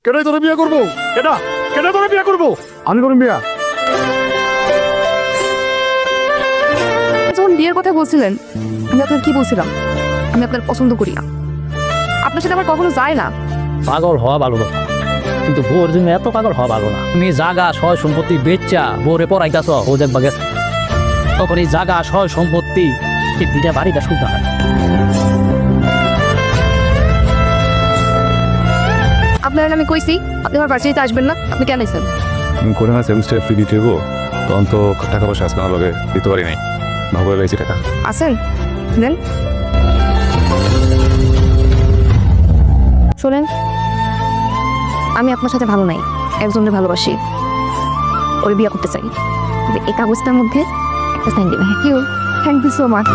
কেডাই তোরে বিয়ে করবো? কেডা কেডা তোরে বিয়ে করবো? আমি করুন বিয়া। যখন বিয়ের কথা বলছিলেন, আমি আপনার কি বলছিলাম? আমি আপনার পছন্দ করি না, আপনার সাথে আমার কখনো যায় না। পাগল হওয়া ভালো কথা, কিন্তু বউর জন্য এত পাগল হওয়া ভালো না। তুমি জাগা সয় সম্পত্তি বেচা বউরে পড়াইতাছ, ও দেখবা গেছে তখন এই জাগা সয় সম্পত্তি এই দুইটা বাড়িটা শুনতে হয়। আপনার আমি কইছি আপনি আমার বাড়িতে আসবেন না, আপনি কেন আইছেন? করে না সেমিস্টার ফি দিতে হবো, তখন তো টাকা পয়সা আজকে আমার লগে দিতে পারি নাই, ভাবলে লাইছি টাকা। আসেন দেন। শোনেন, আমি আপনার সাথে ভালো নাই, একজনের ভালোবাসি, ওর বিয়ে করতে চাই। এই কাগজটার মধ্যে একটা সাইন দেবেন। Thank you so much.